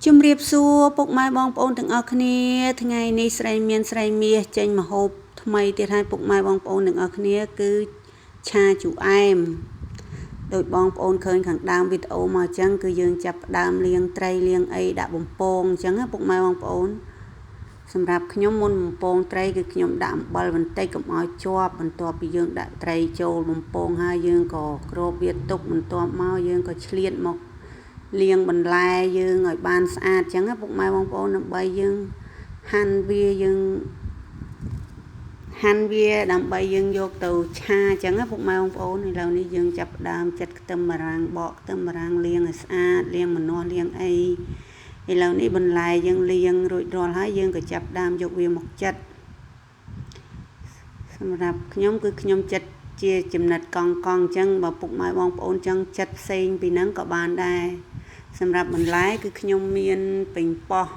ជំរាបសួរពុកម៉ែបងប្អូនទាំងអស់គ្នាថ្ងៃនេះស្រីមានស្រីមាសចេញម្ហូបថ្មីទៀតហើយពុកម៉ែបងប្អូនទាំងអស់គ្នាគឺឆាជូអែមដោយបងប្អូនឃើញខាងដើមវីដេអូមកអញ្ចឹងគឺយើងចាប់ផ្ដើមលាងត្រីលាងអីដាក់បំពងអញ្ចឹងណាពុកម៉ែបងប្អូនសម្រាប់ខ្ញុំមុនបំពងត្រីគឺខ្ញុំដាក់អំបិលបន្តិចកុំឲ្យជាប់បន្ទាប់ពីយើងដាក់ត្រីចូលបំពងហើយយើងក៏គ្របវាទុកបន្ទាប់មកយើងក៏ឆ្លៀតមកលាងបន្លែយើងឲ្យបានស្អាតអញ្ចឹងណាពុកម៉ែបងប្អូនដើម្បីយើងហាន់វាដើម្បីយើងយកទៅឆាអញ្ចឹងណាពុកម៉ែបងប្អូនឥឡូវនេះយើងចាប់ផ្ដើមចិតខ្ទឹមបារាំងបកខ្ទឹមបារាំងលាងឲ្យស្អាតលាងម្នាស់លាងអីឥឡូវនេះបន្លែយើងលាងរួចរាល់ហើយយើងក៏ចាប់ផ្ដើមយកវាមកចិតសម្រាប់ខ្ញុំគឺខ្ញុំចិតជាចំណិតកង់អញ្ចឹងបើពុកម៉ែបងប្អូនចង់ចិតផ្សេងពីហ្នឹងក៏បានដែរសម្រាប់បន្លែគឺខ្ញុំមានពេញប៉ោះ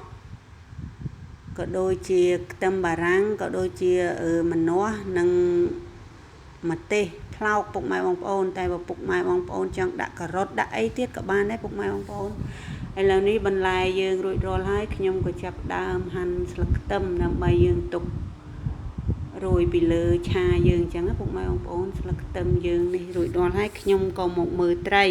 ក៏ដូចជាខ្ទឹមបារាំងក៏ដូចជាម្នាស់និងម្ទេសផ្លោកពុកម៉ែបងប្អូនតែបើពុកម៉ែបងប្អូនចង់ដាក់ការ៉ុតដាក់អីទៀតក៏បានដែរពុកម៉ែបងប្អូនឥឡូវនេះបន្លែយើងរួចរាល់ហើយខ្ញុំក៏ចាប់ដើមហាន់ស្លឹកខ្ទឹមដើម្បីយើងទុករោយពីលើឆាយើងអញ្ចឹងណាពុកម៉ែបងប្អូនស្លឹកខ្ទឹមយើងនេះរួចរាល់ហើយខ្ញុំក៏មកមើលត្រី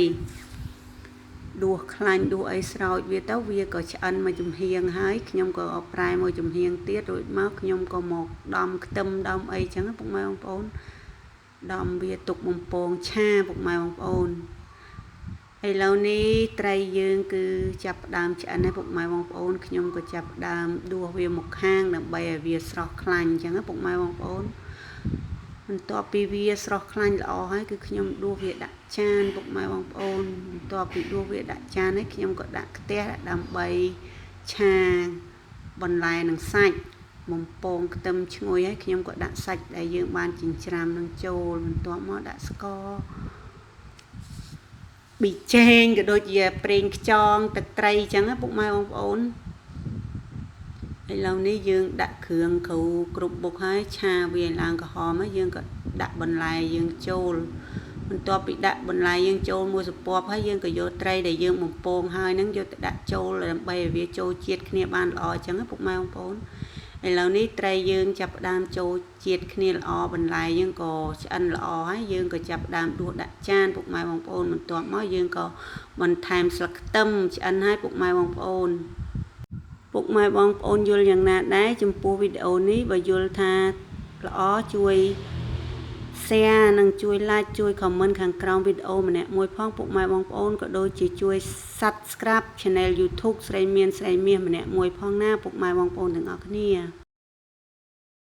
ដួសខ្លាញ់ដួសអីស្រោចវាទៅវាក៏ឆ្អិនមកចំហៀងហើយខ្ញុំក៏ប្រែមកចំហៀងទៀតរួចមកខ្ញុំក៏មកដំខ្ទឹមដំអីចឹងពុកម៉ែបងប្អូនដំវាទុកបំពងឆាពុកម៉ែបងប្អូនឥឡូវនេះត្រីយើងគឺចាប់ផ្ដើមឆ្អិនហើយពុកម៉ែបងប្អូនខ្ញុំក៏ចាប់ផ្ដើមដួសវាមកខាងដើម្បីឲ្យវាស្រស់ខ្លាញ់ចឹងពុកម៉ែបងប្អូនបន្ទាប់ពីវាស្រស់ខ្លាញ់ល្អហើយគឺខ្ញុំដួសវាដាក់ចានពុកម៉ែបងប្អូនបន្ទាប់ពីដួសវាដាក់ចានហើយខ្ញុំក៏ដាក់ខ្ទះដើម្បីឆាបន្លែនិងសាច់បំពងខ្ទឹមឈ្ងុយហើយខ្ញុំក៏ដាក់សាច់ដែលយើងបានចិញ្ច្រាំនឹងចូលបន្ទាប់មកដាក់ស្ករប៊ីចេងក៏ដូចជាប្រេងខ្យងទឹកត្រីអញ្ចឹងណាពុកម៉ែបងប្អូនឥឡូវនេះយើងដាក់គ្រឿងគ្រូគ្រប់បុកហើយឆាវាឡើងក្រហមហើយយើងក៏ដាក់បន្លែយើងចូលបន្ទាប់ពីដាក់បន្លែយើងចូលមួយស្រពាប់ហើយយើងក៏យកត្រីដែលយើងបំពងហើយហ្នឹងយកទៅដាក់ចូលដើម្បីឲ្យវាចូលជាតិគ្នាបានល្អអញ្ចឹងណាពុកម៉ែបងប្អូនឥឡូវនេះត្រីយើងចាប់ផ្ដើមចូលជាតិគ្នាល្អបន្លែយើងក៏ឆ្អិនល្អហើយយើងក៏ចាប់ផ្ដើមដួសដាក់ចានពុកម៉ែបងប្អូនបន្ទាប់មកយើងក៏បន្ថែមស្លឹកខ្ទឹមឆ្អិនហើយពុកម៉ែបងប្អូនពុកម៉ែបងប្អូនយល់យ៉ាងណាដែរចំពោះវីដេអូនេះបើយល់ថាល្អជួយ share និងជួយ like ជួយ comment ខាងក្រោមវីដេអូម្នាក់មួយផងពុកម៉ែបងប្អូនក៏ដូចជាជួយ subscribe channel YouTube ស្រីមានស្រីមាសម្នាក់មួយផងណាពុកម៉ែបងប្អូនទាំងអស់គ្នា